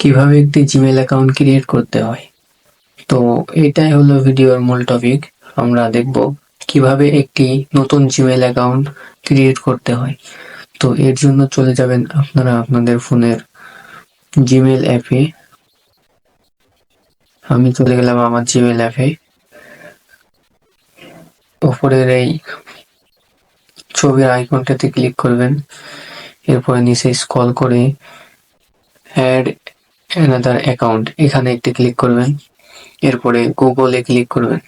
কিভাবে একটি Gmail account create করতে হয়। তো এটাই হলো ভিডিওর মূল টপিক। আমরা দেখব কিভাবে একটি নতুন জিমেল অ্যাকাউন্ট ক্রিয়েট করতে হয়। তো এর জন্য চলে যাবেন আপনারা আপনাদের ফোনের জিমেল অ্যাপে। আমি চলে গেলাম আমার জিমেল অ্যাপে। উপরের এই ছবির আইকনটাতে ক্লিক করবেন, এরপরে নিচে স্ক্রল করে অ্যাড অ্যানাদার অ্যাকাউন্ট এখানে একটি ক্লিক করবেন, এরপরে গুগলে ক্লিক করবেন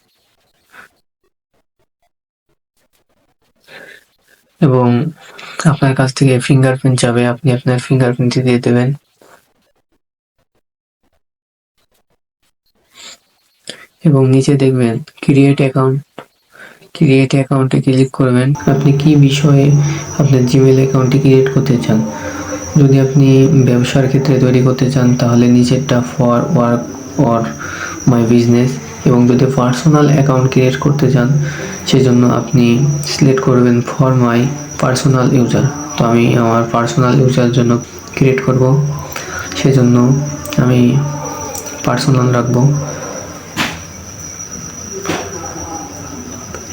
এবং আপনার কাছ থেকে ফিঙ্গারপ্রিন্ট যাবে, আপনি আপনার ফিঙ্গারপ্রিন্ট দিয়ে দেবেন এবং নিচে দেখবেন ক্রিয়েট অ্যাকাউন্টে ক্লিক করবেন। আপনি কি বিষয়ে আপনার জিমেল অ্যাকাউন্টটি ক্রিয়েট করতে চান। যদি আপনি ব্যবসার ক্ষেত্রে তৈরি করতে চান তাহলে নিচেরটা for work or my business, এবং যদি পার্সোনাল অ্যাকাউন্ট ক্রিয়েট করতে চান সেজন্য আপনি সিলেক্ট করবেন ফর মাই পার্সোনাল ইউজার। তো আমি আমার পার্সোনাল ইউজার জন্য ক্রিয়েট করব, সেজন্য আমি পার্সোনাল রাখবো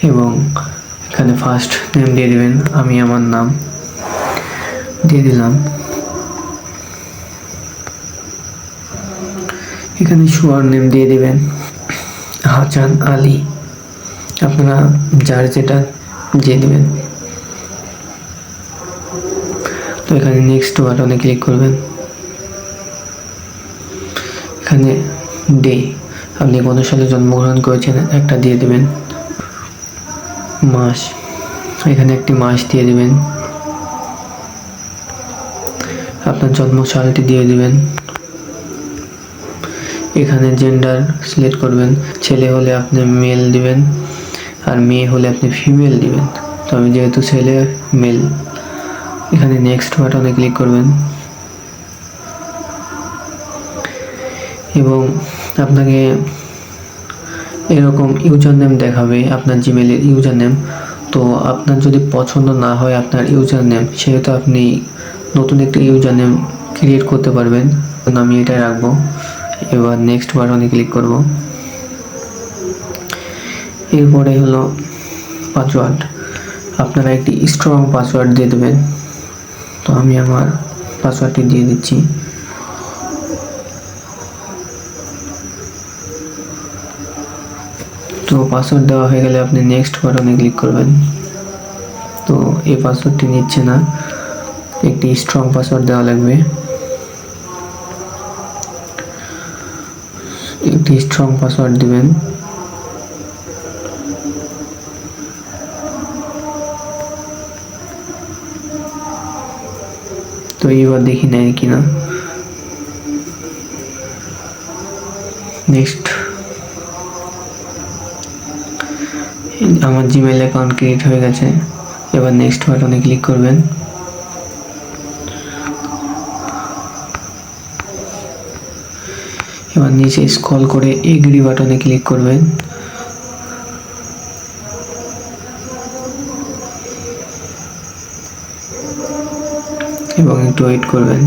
এবং এখানে ফার্স্ট নেম দিয়ে দেবেন। আমি আমার নাম দিয়ে দিলাম। এখানে শুয়ার নেম দিয়ে দেবেন হাসান আলী, আপনারা যার যেটা দিয়ে দেবেন। তো এখানে নেক্সট বাটনে ক্লিক করবেন। এখানে ডে, আপনি কোন সালে জন্মগ্রহণ করেছেন একটা দিয়ে দেবেন। মাস, এখানে একটি মাস দিয়ে দেবেন। আপনার জন্ম সালটি দিয়ে দেবেন। এখানে জেন্ডার সিলেক্ট করবেন, ছেলে হলে আপনি মেল দিবেন আর মেয়ে হলে আপনি ফিমেল দিবেন। তো আমি যেহেতু ছেলে, মেল। এখানে নেক্সট বাটনে ক্লিক করবেন এবং আপনাকে এরকম ইউজার নেম দেখাবে, আপনার জিমেলের ইউজার নেম। তো আপনার যদি পছন্দ না হয় আপনার ইউজার নেম, সেহেতু আপনি নতুন একটি ইউজার নেম ক্রিয়েট করতে পারবেন। আমি এটাই রাখবো। এবার নেক্সট বাটনে ক্লিক করব। এরপরে হলো পাসওয়ার্ড, আপনারা একটি স্ট্রং পাসওয়ার্ড দিয়ে দেবেন। তো আমি আমার পাসওয়ার্ডটি দিয়ে দিচ্ছি। তো পাসওয়ার্ড দেওয়া হয়ে গেলে আপনি নেক্সট বাটনে ক্লিক করবেন। তো এই পাসওয়ার্ডটি নিচ্ছে না, একটি স্ট্রং পাসওয়ার্ড দেওয়া লাগবে। একটি স্ট্রং পাসওয়ার্ড দিবেন। তো এবার দেখি নেয় কিনা। নেক্সট, আমার জিমেল অ্যাকাউন্ট ক্রিয়েট হয়ে গেছে। এবার নেক্সট বাটনে ক্লিক করবেন। এবার নিচে স্ক্রল করে এগ্রি বাটনে ক্লিক করবেন এবং একটু ওয়েট করবেন।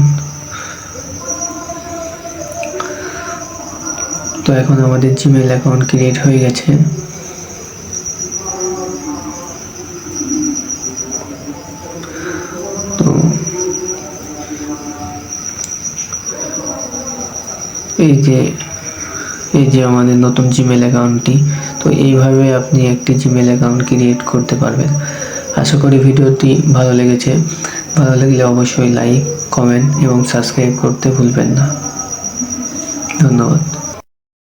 তো এখন আমাদের জিমেল অ্যাকাউন্ট ক্রিয়েট হয়ে গেছে। তো এই যে আমাদের নতুন জিমেল অ্যাকাউন্টটি। তো এইভাবে আপনি একটি জিমেল অ্যাকাউন্ট ক্রিয়েট করতে পারবেন। আশা করি ভিডিওটি ভালো লেগেছে। ভালো লাগলে অবশ্যই লাইক, কমেন্ট এবং সাবস্ক্রাইব করতে ভুলবেন না। ধন্যবাদ।